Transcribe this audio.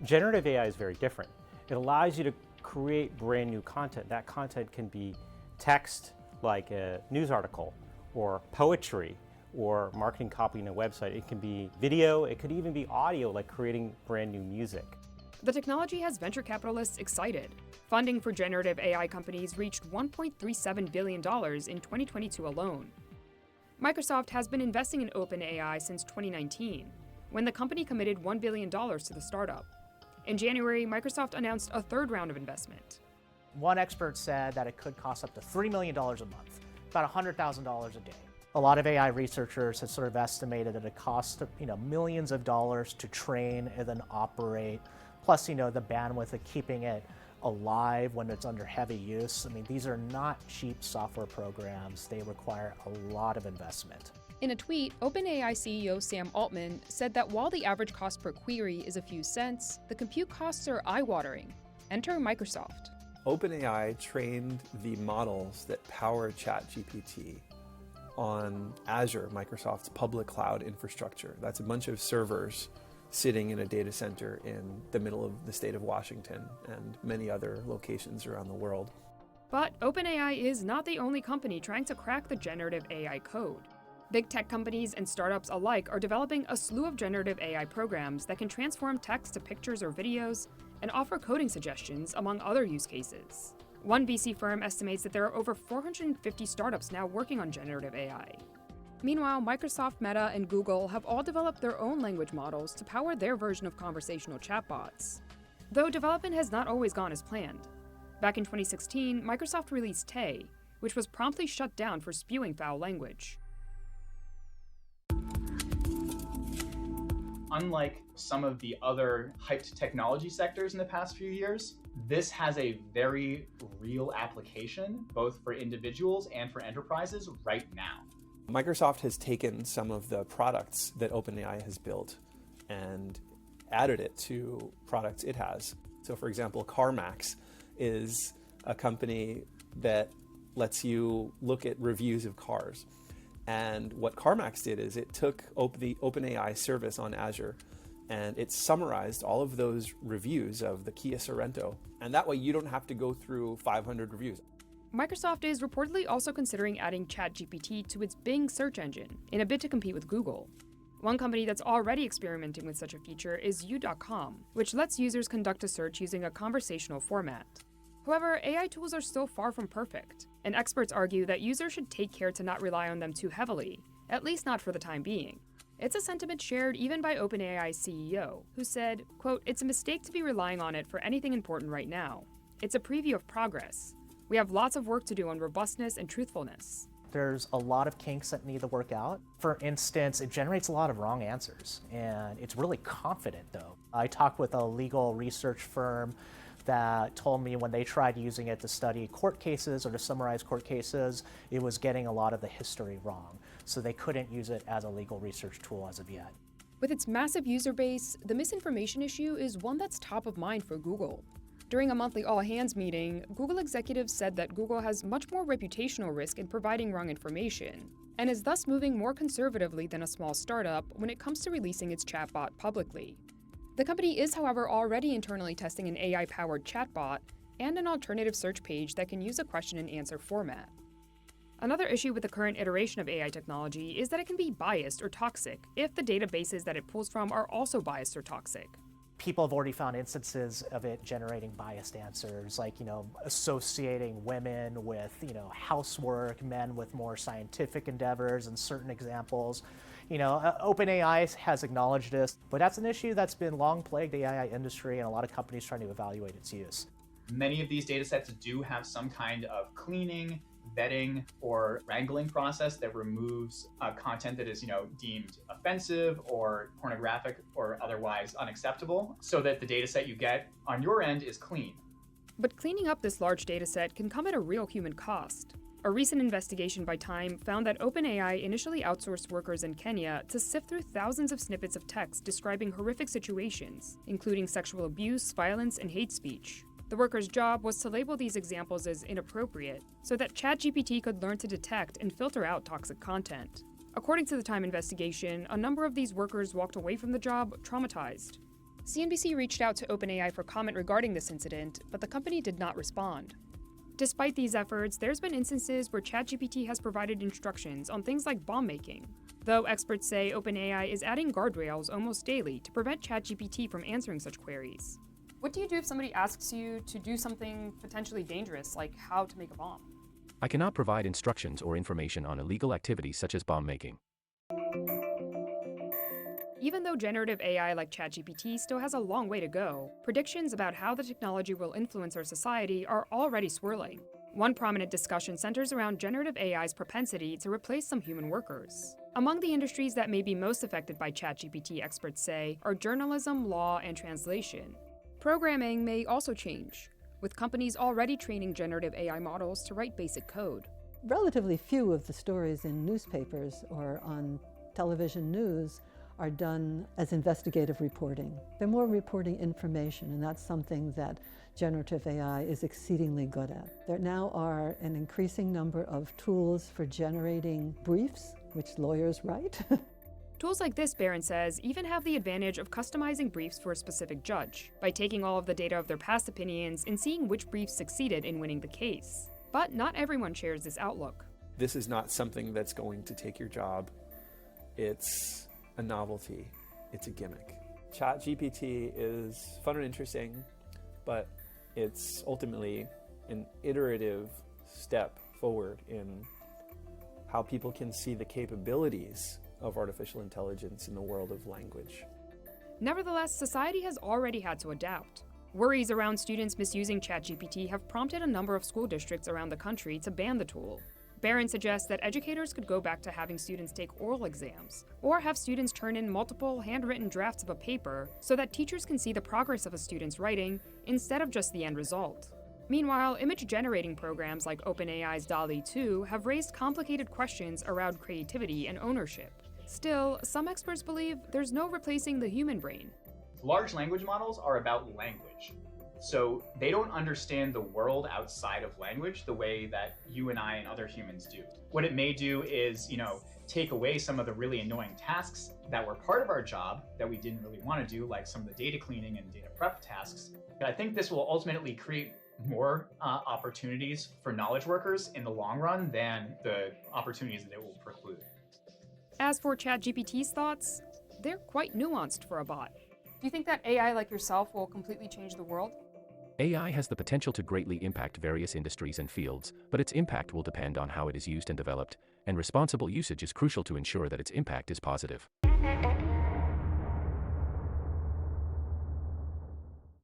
Generative AI is very different. It allows you to create brand new content. That content can be text, like a news article, or poetry, or marketing copy in a website. It can be video, it could even be audio, like creating brand new music. The technology has venture capitalists excited. Funding for generative AI companies reached $1.37 billion in 2022 alone. Microsoft has been investing in OpenAI since 2019, when the company committed $1 billion to the startup. In January, Microsoft announced a third round of investment. One expert said that it could cost up to $3 million a month, about $100,000 a day. A lot of AI researchers have sort of estimated that it costs, millions of dollars to train and then operate, plus, the bandwidth of keeping it alive when it's under heavy use. I mean, these are not cheap software programs. They require a lot of investment. In a tweet, OpenAI CEO Sam Altman said that while the average cost per query is a few cents, the compute costs are eye-watering. Enter Microsoft. OpenAI trained the models that power ChatGPT on Azure, Microsoft's public cloud infrastructure. That's a bunch of servers sitting in a data center in the middle of the state of Washington and many other locations around the world. But OpenAI is not the only company trying to crack the generative AI code. Big tech companies and startups alike are developing a slew of generative AI programs that can transform text to pictures or videos and offer coding suggestions, among other use cases. One VC firm estimates that there are over 450 startups now working on generative AI. Meanwhile, Microsoft, Meta, and Google have all developed their own language models to power their version of conversational chatbots. Though development has not always gone as planned. Back in 2016, Microsoft released Tay, which was promptly shut down for spewing foul language. Unlike some of the other hyped technology sectors in the past few years, this has a very real application, both for individuals and for enterprises right now. Microsoft has taken some of the products that OpenAI has built and added it to products it has. So for example, CarMax is a company that lets you look at reviews of cars. And what CarMax did is it took the OpenAI service on Azure and it summarized all of those reviews of the Kia Sorento. And that way you don't have to go through 500 reviews. Microsoft is reportedly also considering adding ChatGPT to its Bing search engine in a bid to compete with Google. One company that's already experimenting with such a feature is You.com, which lets users conduct a search using a conversational format. However, AI tools are still far from perfect, and experts argue that users should take care to not rely on them too heavily, at least not for the time being. It's a sentiment shared even by OpenAI's CEO, who said, quote, "It's a mistake to be relying on it for anything important right now. It's a preview of progress. We have lots of work to do on robustness and truthfulness." There's a lot of kinks that need to work out. For instance, it generates a lot of wrong answers, and it's really confident though. I talked with a legal research firm that told me when they tried using it to study court cases or to summarize court cases, it was getting a lot of the history wrong. So they couldn't use it as a legal research tool as of yet. With its massive user base, the misinformation issue is one that's top of mind for Google. During a monthly all-hands meeting, Google executives said that Google has much more reputational risk in providing wrong information, and is thus moving more conservatively than a small startup when it comes to releasing its chatbot publicly. The company is, however, already internally testing an AI-powered chatbot and an alternative search page that can use a question and answer format. Another issue with the current iteration of AI technology is that it can be biased or toxic if the databases that it pulls from are also biased or toxic. People have already found instances of it generating biased answers, like, associating women with, housework, men with more scientific endeavors, and certain examples. OpenAI has acknowledged this, but that's an issue that's been long plagued the AI industry and a lot of companies trying to evaluate its use. Many of these data sets do have some kind of cleaning, vetting, or wrangling process that removes content that is, deemed offensive or pornographic or otherwise unacceptable, so that the data set you get on your end is clean. But cleaning up this large data set can come at a real human cost. A recent investigation by Time found that OpenAI initially outsourced workers in Kenya to sift through thousands of snippets of text describing horrific situations, including sexual abuse, violence, and hate speech. The workers' job was to label these examples as inappropriate, so that ChatGPT could learn to detect and filter out toxic content. According to the Time investigation, a number of these workers walked away from the job traumatized. CNBC reached out to OpenAI for comment regarding this incident, but the company did not respond. Despite these efforts, there's been instances where ChatGPT has provided instructions on things like bomb making, though experts say OpenAI is adding guardrails almost daily to prevent ChatGPT from answering such queries. What do you do if somebody asks you to do something potentially dangerous, like how to make a bomb? I cannot provide instructions or information on illegal activities such as bomb making. Even though generative AI like ChatGPT still has a long way to go, predictions about how the technology will influence our society are already swirling. One prominent discussion centers around generative AI's propensity to replace some human workers. Among the industries that may be most affected by ChatGPT, experts say, are journalism, law, and translation. Programming may also change, with companies already training generative AI models to write basic code. Relatively few of the stories in newspapers or on television news are done as investigative reporting. They're more reporting information, and that's something that generative AI is exceedingly good at. There now are an increasing number of tools for generating briefs, which lawyers write. Tools like this, Barron says, even have the advantage of customizing briefs for a specific judge, by taking all of the data of their past opinions and seeing which brief succeeded in winning the case. But not everyone shares this outlook. This is not something that's going to take your job. It's a novelty. It's a gimmick. ChatGPT is fun and interesting, but it's ultimately an iterative step forward in how people can see the capabilities of artificial intelligence in the world of language. Nevertheless, society has already had to adapt. Worries around students misusing ChatGPT have prompted a number of school districts around the country to ban the tool. Barron suggests that educators could go back to having students take oral exams, or have students turn in multiple handwritten drafts of a paper so that teachers can see the progress of a student's writing instead of just the end result. Meanwhile, image-generating programs like OpenAI's DALL-E 2 have raised complicated questions around creativity and ownership. Still, some experts believe there's no replacing the human brain. Large language models are about language. So they don't understand the world outside of language the way that you and I and other humans do. What it may do is, take away some of the really annoying tasks that were part of our job that we didn't really want to do, like some of the data cleaning and data prep tasks. But I think this will ultimately create more opportunities for knowledge workers in the long run than the opportunities that it will preclude. As for ChatGPT's thoughts, they're quite nuanced for a bot. Do you think that AI like yourself will completely change the world? AI has the potential to greatly impact various industries and fields, but its impact will depend on how it is used and developed, and responsible usage is crucial to ensure that its impact is positive.